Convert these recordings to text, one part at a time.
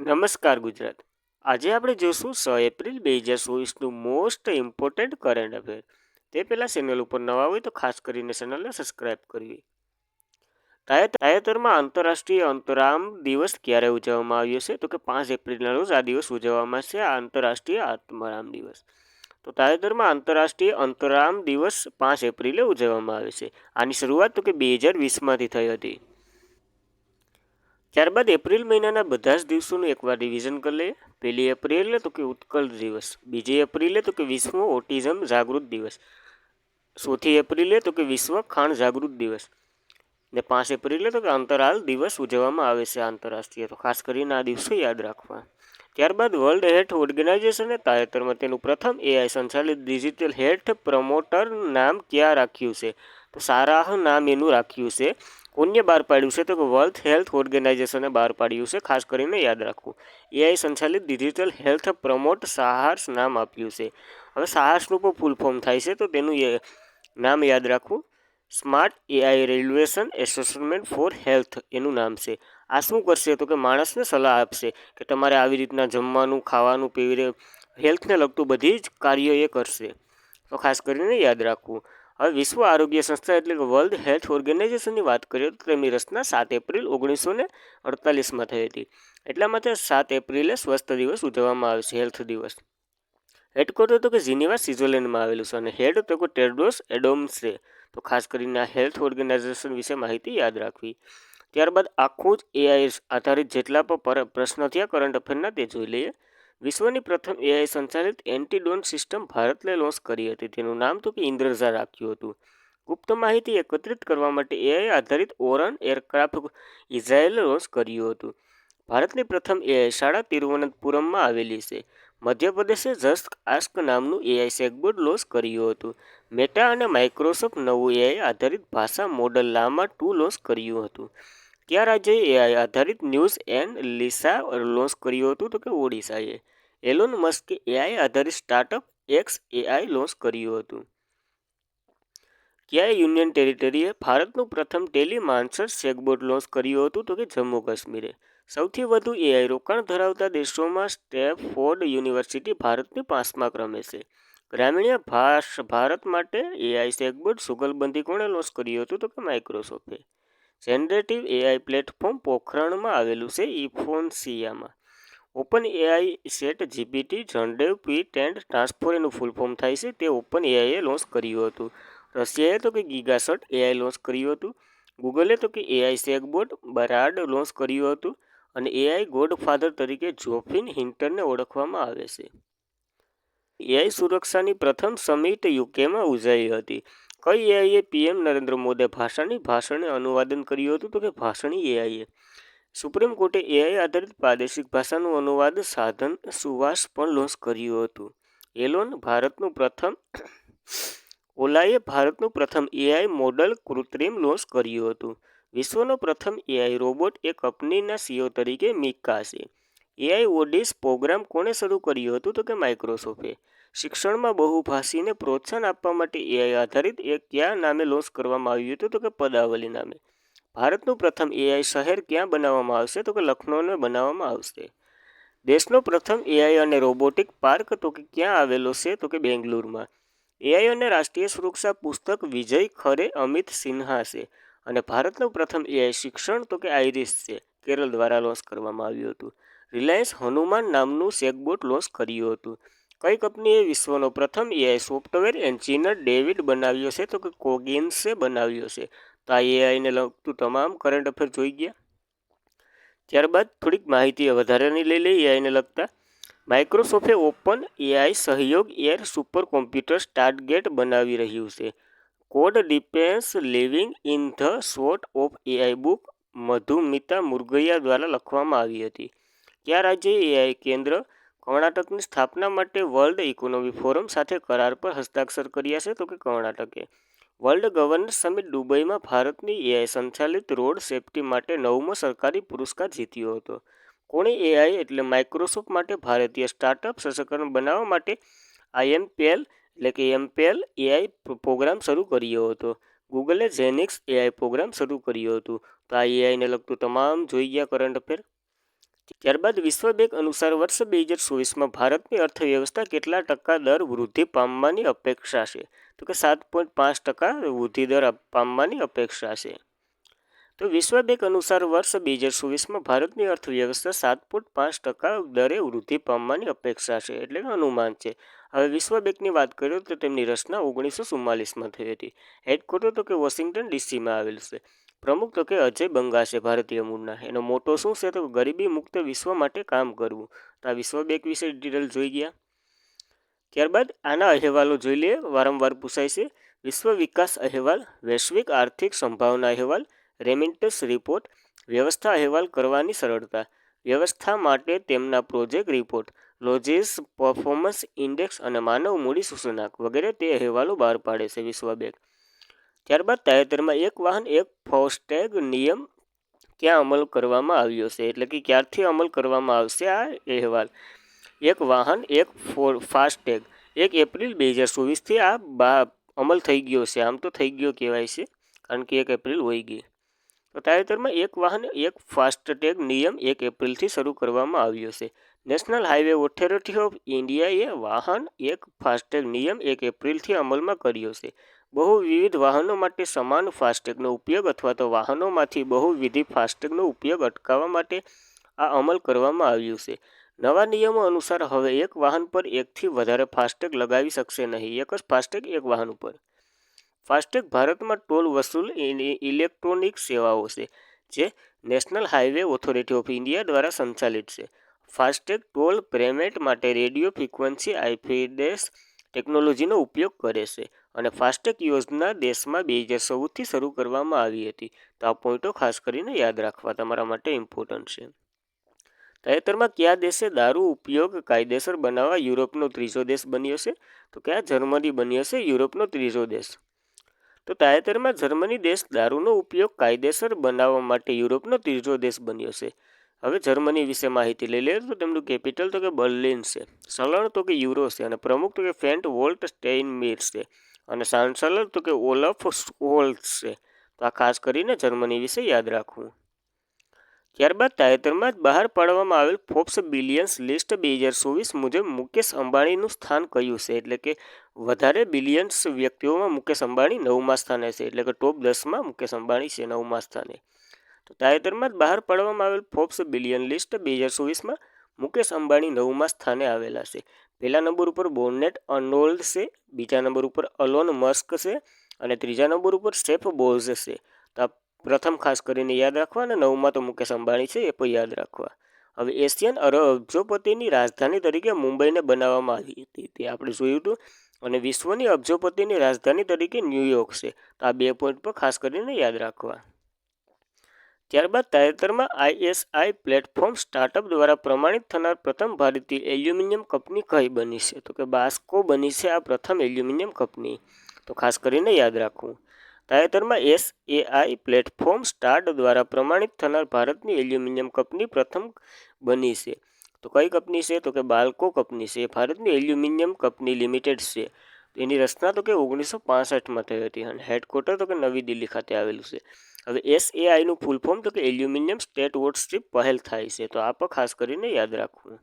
નમસ્કાર ગુજરાત. આજે આપણે જોશું 6 એપ્રિલ 2024નું મોસ્ટ ઇમ્પોર્ટન્ટ કરંટ અફેર. તે પહેલાં ચેનલ ઉપર નવા હોય તો ખાસ કરીને ચેનલને સબસ્ક્રાઇબ કરવી. તાજેતરમાં આંતરરાષ્ટ્રીય અંતરામ દિવસ ક્યારે ઉજવવામાં આવ્યો છે? તો કે 5 એપ્રિલના રોજ આ દિવસ ઉજવવામાં છે, આ આંતરરાષ્ટ્રીય આત્મારામ દિવસ. તો તાજેતરમાં આંતરરાષ્ટ્રીય અંતરામ દિવસ 5 એપ્રિલે ઉજવવામાં આવે છે. આની શરૂઆત તો કે 2020માંથી થઈ હતી. ત્યારબાદ એપ્રિલ મહિનાના બધા જ દિવસોનું એકવાર રિવિઝન કરી લઈએ. 1 એપ્રિલે તો કે ઉત્કલ દિવસ, 2 એપ્રિલે તો કે વિશ્વ ઓટિઝમ જાગૃત દિવસ, 4 એપ્રિલે તો કે વિશ્વ ખાણ જાગૃત દિવસ, ને 5 એપ્રિલે તો કે અંતરાલ દિવસ ઉજવવામાં આવે છે આંતરરાષ્ટ્રીય. તો ખાસ કરીને આ દિવસો યાદ રાખવા. ત્યારબાદ વર્લ્ડ હેલ્થ ઓર્ગેનાઇઝેશને તાજેતરમાં તેનું પ્રથમ એઆઈ સંચાલિત ડિજિટલ હેલ્થ પ્રમોટર નામ ક્યાં રાખ્યું છે? તો સારાહ નામ એનું રાખ્યું છે. કોને બહાર પાડ્યું છે? તો કે વર્લ્ડ હેલ્થ ઓર્ગેનાઇઝેશને બહાર પાડ્યું છે. ખાસ કરીને યાદ રાખવું. એઆઈ સંચાલિત ડિજિટલ હેલ્થ પ્રમોટ સાહસ નામ આપ્યું છે. હવે સાહસનું પણ ફૂલ ફોર્મ થાય છે, તો તેનું નામ યાદ રાખવું. Smart AI regulation assessment for health એનું નામ છે. આ શું કરશે? તો કે માણસને સલાહ આપશે કે તમારે આવી રીતના જમવાનું, ખાવાનું, પીવી, હેલ્થને લગતું બધી જ કાર્યો એ કરશે. તો ખાસ કરીને યાદ રાખવું. હવે વિશ્વ આરોગ્ય સંસ્થા એટલે કે વર્લ્ડ હેલ્થ ઓર્ગેનાઇઝેશનની વાત કરીએ તો તેમની રચના 7 એપ્રિલ 1948માં થઈ હતી. એટલા માટે 7 એપ્રિલે સ્વસ્થ દિવસ ઉજવવામાં આવે છે, હેલ્થ દિવસ. હેડક્વાર્ટર તો કે જીનીવા સ્વિટ્ઝરલેન્ડમાં આવેલું છે અને હેડ તો કે ટેડ્રોસ એડોમ્સ છે. તો ખાસ કરીને આ હેલ્થ ઓર્ગેનાઇઝેશન વિશે માહિતી યાદ રાખવી. ત્યારબાદ આખું જ એઆઈ આધારિત જેટલા પણ પ્રશ્ન થયા કરંટ અફેરના તે જોઈ લઈએ. વિશ્વની પ્રથમ એઆઈ સંચાલિત એન્ટી-ડ્રોન સિસ્ટમ ભારતે લોન્ચ કરી હતી. તેનું નામ તો કે ઇન્દ્રજા રાખ્યું હતું. ગુપ્ત માહિતી એકત્રિત કરવા માટે એઆઈ આધારિત ઓરન એરક્રાફ્ટ ઇઝરાયેલે લોન્ચ કર્યું હતું. ભારતની પ્રથમ એઆઈ શાળા તિરુવનંતપુરમમાં આવેલી છે. મધ્યપ્રદેશે જસ્ટ આસ્ક નામનું એઆઈ ચેટબોટ લોન્ચ કર્યું હતું. મેટા અને માઇક્રોસોફ્ટ નવું એઆઈ આધારિત ભાષા મોડલ લામા 2 લોન્ચ કર્યું હતું. કયા રાજ્યએ એઆઈ આધારિત ન્યૂઝ એન્ડ લિસા લોન્ચ કર્યું હતું? તો કે ઓડિશાએ. એલોન મસ્કે એઆઈ આધારિત સ્ટાર્ટઅપ એક્સ એઆઈ લોન્ચ કર્યું હતું. કયા યુનિયન ટેરિટરીએ ભારતનું પ્રથમ ટેલિમાન્સર ચેટબોટ લોન્ચ કર્યું હતું? તો કે જમ્મુ કાશ્મીરે. સૌથી વધુ એઆઈ રોકાણ ધરાવતા દેશોમાં સ્ટેફોર્ડ યુનિવર્સિટી ભારતની 5મા ક્રમે છે. ગ્રામીણ ભારત માટે એઆઈ ચેટબોટ સુગલબંધી કોણે લોન્ચ કર્યું હતું? તો કે માઇક્રોસોફ્ટે. જનરેટિવ એઆઈ પ્લેટફોર્મ પોખરણમાં આવેલું છે, ઇન્ફોન્સિયામાં. OpenAI chat GPT generative પીટ એન્ડ ટ્રાન્સફોર એનું ફૂલ ફોર્મ થાય છે, તે ઓપન એઆઈએ લોન્ચ કર્યું હતું. રશિયાએ તો કે ગીગાસટ એઆઈ લોન્ચ કર્યું હતું. ગૂગલે તો કે એઆઈ ચેટબોટ બરાડ લોન્ચ કર્યું હતું. અને એઆઈ ગોડફાધર તરીકે જોફિન હિન્ટરને ઓળખવામાં આવે છે. એઆઈ સુરક્ષાની પ્રથમ સમિટ યુકેમાં યોજાઈ હતી. કઈ એઆઈએ પીએમ નરેન્દ્ર મોદી ભાષણને અનુવાદન કર્યું હતું? તો કે ભાષણી એઆઈએ. સુપ્રીમ કોર્ટે એઆઈ આધારિત પ્રાદેશિક ભાષાનું અનુવાદ સાધન સુવાસ પણ લોન્ચ કર્યું હતું. ઓલાએ ભારતનું પ્રથમ એઆઈ મોડલ કૃત્રિમ લોન્ચ કર્યું હતું. વિશ્વનો પ્રથમ એઆઈ રોબોટ એ કંપનીના સીઈઓ તરીકે મિકા છે. એઆઈ ઓડિસ પ્રોગ્રામ કોણે શરૂ કર્યું હતું? તો કે માઇક્રોસોફ્ટે. શિક્ષણમાં બહુભાષીને પ્રોત્સાહન આપવા માટે એઆઈ આધારિત કયા નામે લોન્ચ કરવામાં આવ્યું હતું? તો કે પદાવલી નામે. ભારતનું પ્રથમ એઆઈ શહેર ક્યાં બનાવવામાં આવશે? તો કે લખનૌને બનાવવામાં આવશે. દેશનો પ્રથમ એઆઈ અને રોબોટિક પાર્ક તો કે ક્યાં આવેલો છે? તો કે બેંગલુરુમાં. એઆઈ અને રાષ્ટ્રીય સુરક્ષા પુસ્તક વિજય ખરે અમિત સિન્હા છે. અને ભારતનું પ્રથમ એઆઈ શિક્ષણ તો કે આઈરિસ છે, કેરળ દ્વારા લોન્ચ કરવામાં આવ્યું હતું. રિલાયન્સ હનુમાન નામનું ચેટબોટ લોન્ચ કર્યું હતું. કઈ કંપનીએ વિશ્વનો પ્રથમ એઆઈ સોફ્ટવેર એન્જિનિયર ડેવિડ બનાવ્યો છે? તો કે કોગિન્સે બનાવ્યો છે. તો આ એઆઈને લગતું તમામ કરંટ અફેર જોઈ ગયા. ત્યારબાદ થોડીક માહિતી વધારેની લઈ લઈએ એઆઈને લગતા. માઇક્રોસોફ્ટે ઓપન એઆઈ સહયોગ એર સુપર કોમ્પ્યુટર સ્ટારગેટ બનાવી રહ્યું છે. Code dependent living in the shadow of AI book Madhumita Murgia દ્વારા લખવામાં આવી હતી. કયા રાજ્યએ એઆઈ કેન્દ્ર કર્ણાટકની સ્થાપના માટે વર્લ્ડ ઇકોનોમિક ફોરમ સાથે કરાર પર હસ્તાક્ષર કર્યા છે? તો કે કર્ણાટકે. વર્લ્ડ ગવર્નન્સ સમિટ દુબઈમાં ભારતની એઆઈ સંચાલિત રોડ સેફ્ટી માટે 9મો સરકારી પુરસ્કાર જીત્યો હતો. કોણે એઆઈ એટલે માઇક્રોસોફ્ટ માટે ભારતીય સ્ટાર્ટઅપ સશક્તિકરણ બનાવવા માટે આઈએમપેલ એટલે કે એમપેલ એઆઈ પ્રોગ્રામ શરૂ કર્યો હતો. ગૂગલે જેનિક્સ એઆઈ પ્રોગ્રામ શરૂ કર્યો હતો. તો આ એઆઈને લગતું તમામ જોઈ ગયા કરંટ અફેર. ત્યારબાદ વિશ્વ બેંક અનુસાર વર્ષ 2024માં ભારતની અર્થવ્યવસ્થા કેટલા ટકા દર વૃદ્ધિ પામવાની અપેક્ષા છે? તો કે 7.5% વૃદ્ધિ દર પામવાની અપેક્ષા છે. તો વિશ્વ બેંક અનુસાર વર્ષ 2024માં ભારતની અર્થવ્યવસ્થા 7.5% દરે વૃદ્ધિ પામવાની અપેક્ષા છે, એટલે કે અનુમાન છે. હવે વિશ્વ બેંકની વાત કરીએ તો તેમની રચના 1944માં થઈ હતી. હેડક્વાર્ટર તો કે વોશિંગ્ટન ડીસીમાં આવેલું છે. પ્રમુખ તો કે અજય બંગા છે, ભારતીય મૂળના. એનો મોટો શું છે? તો ગરીબી મુક્ત વિશ્વ માટે કામ કરવું. તો આ વિશ્વ બેંક વિશે ડિટેલ જોઈ ગયા. ત્યારબાદ આના અહેવાલો જોઈ લઈએ, વારંવાર પૂછાય છે. વિશ્વ વિકાસ અહેવાલ, વૈશ્વિક આર્થિક સંભાવના અહેવાલ, રેમિટન્સ રિપોર્ટ, વ્યવસ્થા અહેવાલ કરવાની સરળતા, વ્યવસ્થા માટે તેમના પ્રોજેક્ટ રિપોર્ટ, લોજિસ પરફોર્મન્સ ઇન્ડેક્સ અને માનવ મૂડી સૂચનાંક વગેરે તે અહેવાલો બહાર પાડે છે વિશ્વ બેંક. ત્યારબાદ તાજેતરમાં એક વાહન એક ફાસ્ટેગ નિયમ ક્યાં અમલ કરવામાં આવ્યો છે, એટલે કે ક્યારથી અમલ કરવામાં આવશે આ અહેવાલ. એક વાહન એક ફાસ્ટેગ 1 એપ્રિલ 2024થી આ અમલ થઈ ગયો છે. આમ તો થઈ ગયો કહેવાય છે, કારણ કે 1 એપ્રિલ હોઈ ગઈ. તો તાજેતરમાં એક વાહન એક ફાસ્ટેગ નિયમ 1 એપ્રિલથી શરૂ કરવામાં આવ્યો છે. નેશનલ હાઈવે ઓથોરિટી ઓફ ઇન્ડિયાએ વાહન એક ફાસ્ટેગ નિયમ 1 એપ્રિલથી અમલમાં કર્યો છે. બહુવિધ વાહનો માટે સમાન ફાસ્ટેગનો ઉપયોગ અથવા તો વાહનોમાંથી બહુવિધ ફાસ્ટેગનો ઉપયોગ અટકાવવા માટે આ અમલ કરવામાં આવ્યું છે. નવા નિયમો અનુસાર હવે એક વાહન પર એકથી વધારે ફાસ્ટેગ લગાવી શકશે નહીં. એક જ ફાસ્ટેગ એક વાહન ઉપર. ફાસ્ટેગ ભારતમાં ટોલ વસૂલ ઇલેક્ટ્રોનિક સેવાઓ છે, જે national highway authority of India દ્વારા સંચાલિત છે. ફાસ્ટેગ ટોલ પેમેન્ટ માટે રેડિયો ફ્રીક્વન્સી આઈએફએસ ટેકનોલોજીનો ઉપયોગ કરે છે, અને ફાસ્ટેગ યોજના દેશમાં 2014થી શરૂ કરવામાં આવી હતી. તો આ પોઈન્ટો ખાસ કરીને યાદ રાખવા તમારા માટે ઇમ્પોર્ટન્ટ છે. તાજેતરમાં કયા દેશે દારૂ ઉપયોગ કાયદેસર બનાવવા યુરોપનો ત્રીજો દેશ બન્યો છે? તો કે આ જર્મની બન્યો છે યુરોપનો ત્રીજો દેશ. તો તાજેતરમાં જર્મની દેશ દારૂનો ઉપયોગ કાયદેસર બનાવવા માટે યુરોપનો ત્રીજો દેશ બન્યો છે. હવે જર્મની વિશે માહિતી લઈ લઈએ તો તેમનું કેપિટલ તો કે બર્લિન છે, ચલણ તો કે યુરો છે, અને પ્રમુખ તો કે ફ્રેન્ક વોલ્ટર સ્ટેઇનમીયર છે, અને ચાન્સલર તો કે ઓલાફ સ્કોલ્ઝ છે. તો આ ખાસ કરીને જર્મની વિશે યાદ રાખવું. ત્યારબાદ તાજેતરમાં જ બહાર પાડવામાં આવેલ ફોર્બ્સ બિલિયન્સ લિસ્ટ 2024 મુજબ મુકેશ અંબાણીનું સ્થાન કયું છે? એટલે કે વધારે બિલિયન્સ વ્યક્તિઓમાં મુકેશ અંબાણી 9મા સ્થાને છે, એટલે કે ટોપ 10માં મુકેશ અંબાણી છે 9મા સ્થાને. તો તાજેતરમાં જ બહાર પાડવામાં આવેલ ફોર્બ્સ બિલિયન લિસ્ટ 2024માં મુકેશ અંબાણી 9મા સ્થાને આવેલા છે. પહેલા નંબર ઉપર બોર્નેટ અર્નોલ્ડ છે, બીજા નંબર ઉપર અલોન મસ્ક છે, અને ત્રીજા નંબર ઉપર સેફ બોઝ છે. તો પ્રથમ ખાસ કરીને યાદ રાખવા, અને 9માં તો મુકેશ અંબાણી છે એ પણ યાદ રાખવા. હવે એશિયન અબજોપતિની રાજધાની તરીકે મુંબઈને બનાવવામાં આવી હતી, તે આપણે જોયું હતું. અને વિશ્વની અબજોપતિની રાજધાની તરીકે ન્યૂયોર્ક છે. તો આ 2 પોઈન્ટ પર ખાસ કરીને યાદ રાખવા. ત્યારબાદ તાજેતરમાં આઈએસઆઈ પ્લેટફોર્મ સ્ટાર્ટઅપ દ્વારા પ્રમાણિત થનાર પ્રથમ ભારતીય એલ્યુમિનિયમ કંપની કઈ બની છે? તો કે બાસ્કો બની છે આ પ્રથમ એલ્યુમિનિયમ કંપની. તો ખાસ કરીને યાદ રાખવું. તાજેતરમાં એસએઆઈ પ્લેટફોર્મ સ્ટાર્ટ દ્વારા પ્રમાણિત થનાર ભારતની એલ્યુમિનિયમ કંપની પ્રથમ બની છે. તો કઈ કંપની છે? તો કે બાલ્કો કંપની છે. ભારતની એલ્યુમિનિયમ કંપની લિમિટેડ છે. એની રચના તો કે 1965માં થઈ હતી, અને હેડક્વાર્ટર તો કે નવી દિલ્હી ખાતે આવેલું છે. હવે એસએઆઈનું ફૂલ ફોર્મ તો કે એલ્યુમિનિયમ સ્ટેટ વોર્કશીપ પહેલ થાય છે. તો આ પણ ખાસ કરીને યાદ રાખવું.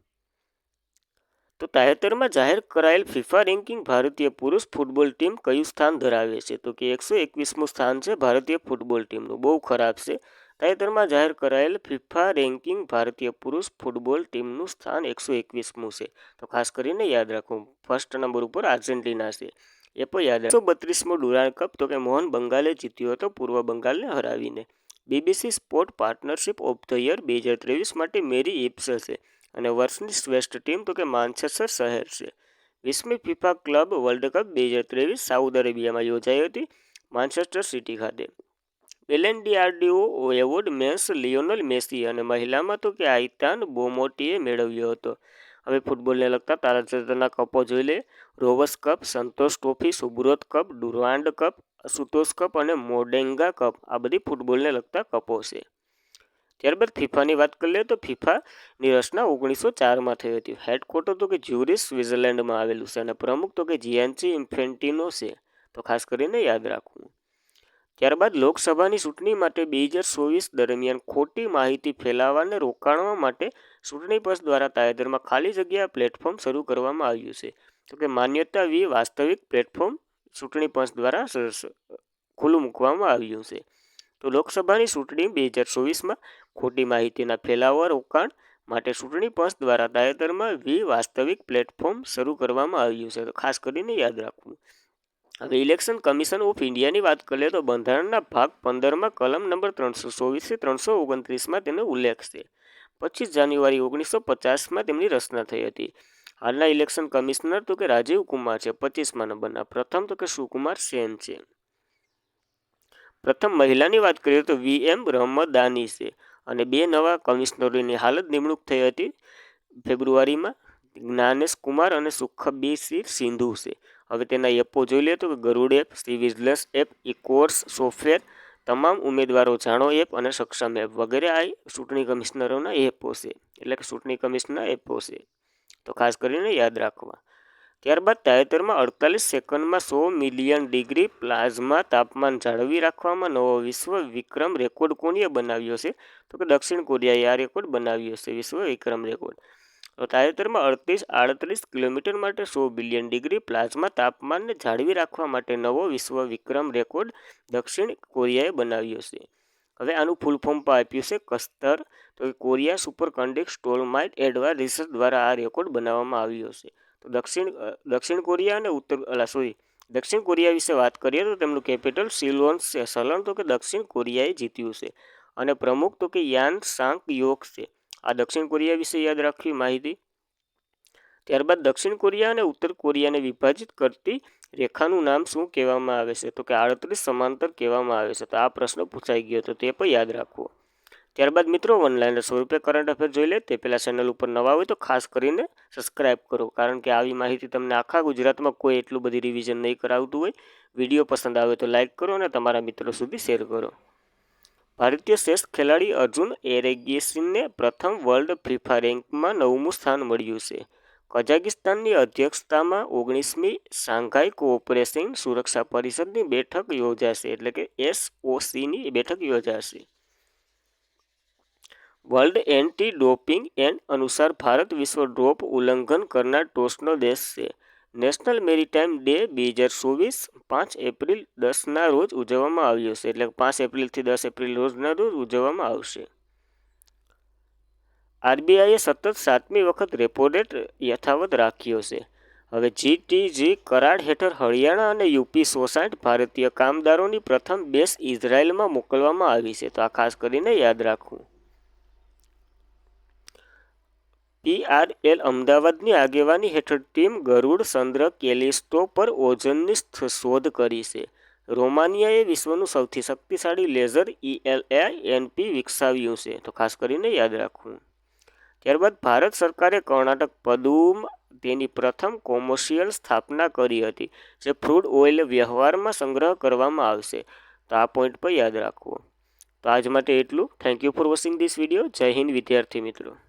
તો તાજેતરમાં જાહેર કરાયેલ ફિફા રેન્કિંગ ભારતીય પુરુષ ફૂટબોલ ટીમ કયું સ્થાન ધરાવે છે? તો કે 121મું સ્થાન છે ભારતીય ફૂટબોલ ટીમનું. બહુ ખરાબ છે. તાજેતરમાં જાહેર કરાયેલ ફિફા રેન્કિંગ ભારતીય પુરુષ ફૂટબોલ ટીમનું સ્થાન 121મું છે. તો ખાસ કરીને યાદ રાખવું. ફર્સ્ટ નંબર ઉપર આર્જેન્ટિના છે, એ પણ યાદ રાખો. 132મો ડુરાન્ડ કપ તો કે મોહન બંગાલે જીત્યો હતો પૂર્વ બંગાળને હરાવીને. BBC sport partnership of the year 2023 માટે મેરી ઇપ્સ છે, અને વર્ષની શ્રેષ્ઠ ટીમ તો કે માન્ચેસ્ટર શહેર છે. 20મી FIFA club world cup 2023 Saudi અરેબિયામાં યોજાઈ હતી, માન્ચેસ્ટર સિટી ખાતે. Ballon d'Or award men's Lionel Messi અને મહિલામાં તો કે આઇતાન બોમોટીએ મેળવ્યો હતો. હવે ફૂટબોલને લગતા તાજેતરના કપો જોઈ લે. રોવર્સ કપ, સંતોષ ટ્રોફી, સુબ્રોત કપ, ડુરાન્ડ કપ, અશુતોષ કપ અને મોડેંગા કપ આ બધી ફૂટબોલને લગતા કપો છે. ત્યારબાદ ફિફાની વાત કરી લે તો ફિફાની રચના 1904માં થઈ હતી. હેડક્વાર્ટર તો કે જ્યુરિચ સ્વિટ્ઝરલેન્ડમાં આવેલું છે, અને પ્રમુખ તો કે જિયાન્ની ઇન્ફેન્ટિનો છે. તો ખાસ કરીને યાદ રાખવું. ત્યારબાદ લોકસભાની ચૂંટણી માટે 2024 દરમિયાન ખોટી માહિતી ફેલાવવાને રોકવા માટે ચૂંટણી પંચ દ્વારા તાજેતરમાં ખાલી જગ્યા પ્લેટફોર્મ શરૂ કરવામાં આવ્યું છે. તો કે માન્યતા વી વાસ્તવિક પ્લેટફોર્મ ચૂંટણી પંચ દ્વારા ખુલ્લું મૂકવામાં આવ્યું છે. તો લોકસભાની ચૂંટણી 2024માં ખોટી માહિતીના ફેલાવા રોકાણ માટે ચૂંટણી પંચ દ્વારા તાજેતરમાં વી વાસ્તવિક પ્લેટફોર્મ શરૂ કરવામાં આવ્યું છે. તો ખાસ કરીને યાદ રાખવું. હવે ઇલેક્શન કમિશન ઓફ ઇન્ડિયાની વાત કરીએ તો બંધારણના ભાગ 15માં કલમ નંબર 324 329માં તેનો ઉલ્લેખ છે. 25 જાન્યુઆરી 1950માં તેમની રચના થઈ હતી. હાલના ઇલેક્શન કમિશનર તો કે રાજીવ કુમાર છે 25મા નંબરના. પ્રથમ તો કે સુકુમાર સેન છે. પ્રથમ મહિલાની વાત કરીએ તો VM રહમદાની છે. અને 2 નવા કમિશનરોની હાલ જ નિમણૂક થઈ હતી ફેબ્રુઆરીમાં. જ્ઞાનેશ કુમાર અને સુખબીર સિંધુ છે. હવે તેના એપો જોઈ લે તો Garud app, c vigil app, ઇકોર્સ સોફ્ટવેર, તમામ ઉમેદવારો જાણો એપ અને સક્ષમ એપ વગેરે આ ચૂંટણી કમિશનરોના એપો છે. એટલે કે ચૂંટણી કમિશનના એપો છે. તો ખાસ કરીને યાદ રાખવા. ત્યારબાદ તાજેતરમાં 48 સેકન્ડમાં 100 મિલિયન ડિગ્રી પ્લાઝમા તાપમાન જાળવી રાખવામાં નવો વિશ્વ વિક્રમ રેકોર્ડ કોણીએ બનાવ્યો છે? તો કે દક્ષિણ કોરિયાએ આ રેકોર્ડ બનાવ્યો છે, વિશ્વ વિક્રમ રેકોર્ડ. તો તાજેતરમાં 38 કિલોમીટર માટે 100 બિલિયન ડિગ્રી પ્લાઝમા તાપમાનને જાળવી રાખવા માટે નવો વિશ્વ વિક્રમ રેકોર્ડ દક્ષિણ કોરિયાએ બનાવ્યો છે. હવે આનું ફૂલ ફોર્મ પણ આપ્યું છે કસ્તર. તો કોરિયા સુપર કન્ડક્ટિંગ સ્ટોલમાઇટ એડવાન્સ રિસર્ચ દ્વારા આ રેકોર્ડ બનાવવામાં આવ્યો છે. તો દક્ષિણ કોરિયા અને દક્ષિણ કોરિયા વિશે વાત કરીએ તો તેમનું કેપિટલ સિલોન છે. સલન તો કે દક્ષિણ કોરિયાએ જીત્યું છે. અને પ્રમુખ તો કે યાન સાંગ યોક છે. આ દક્ષિણ કોરિયા વિશે યાદ રાખવી માહિતી. ત્યારબાદ દક્ષિણ કોરિયા અને ઉત્તર કોરિયાને વિભાજિત કરતી રેખાનું નામ શું કહેવામાં આવે છે? તો કે 38 સમાંતર કહેવામાં આવે છે. તો આ પ્રશ્ન પૂછાઈ ગયો તો તે પણ યાદ રાખવો. ત્યારબાદ મિત્રો ઓનલાઈન સ્વરૂપે કરંટ અફેર જોઈ લે તે પહેલાં ચેનલ ઉપર નવા હોય તો ખાસ કરીને સબસ્ક્રાઈબ કરો. કારણ કે આવી માહિતી તમને આખા ગુજરાતમાં કોઈ એટલું બધી રિવિઝન નહીં કરાવતું હોય. વિડીયો પસંદ આવે તો લાઇક કરો અને તમારા મિત્રો સુધી શેર કરો. ભારતીય શ્રેષ્ઠ ખેલાડી અર્જુન એરેગેસીને પ્રથમ વર્લ્ડ ફિફા રેન્કમાં 9મું સ્થાન મળ્યું છે. કઝાકિસ્તાનની અધ્યક્ષતામાં 19મી શાંઘાઈ કોઓપરેશન સુરક્ષા પરિષદની બેઠક યોજાશે. એટલે કે SOCની બેઠક યોજાશે. વર્લ્ડ એન્ટી ડોપિંગ એન્ડ અનુસાર ભારત વિશ્વ ડ્રોપ ઉલ્લંઘન કરનાર ટોચનો દેશ છે. નેશનલ મેરીટાઈમ ડે 2024 5 એપ્રિલ 10ના રોજ ઉજવવામાં આવ્યો છે. એટલે 5 એપ્રિલથી 10 એપ્રિલ રોજના રોજ ઉજવવામાં આવશે. RBIએ સતત 7મી વખત રેપો રેટ યથાવત રાખ્યો છે. હવે GTG કરાર હેઠળ હરિયાણા અને યુપી 160 ભારતીય કામદારોની પ્રથમ બેચ ઇઝરાયલમાં મોકલવામાં આવી છે. તો આ ખાસ કરીને યાદ રાખવું. PRL અમદાવાદની આગેવાની હેઠળ ટીમ ગરુડ ચંદ્ર કેલિસ્ટો પર ઓઝોનની શોધ કરી છે. રોમાનિયાએ વિશ્વનું સૌથી શક્તિશાળી લેઝર ELINP વિકસાવ્યું છે. તો ખાસ કરીને યાદ રાખવું. ત્યારબાદ ભારત સરકારે કર્ણાટક પદુમ તેની પ્રથમ કોમર્શિયલ સ્થાપના કરી હતી, જે ક્રૂડ ઓઇલ વ્યવહારમાં સંગ્રહ કરવામાં આવશે. તો આ પોઈન્ટ પર યાદ રાખવો. તો આજ માટે એટલું. Thank you for watching this video. જય હિન્દ વિદ્યાર્થી મિત્રો.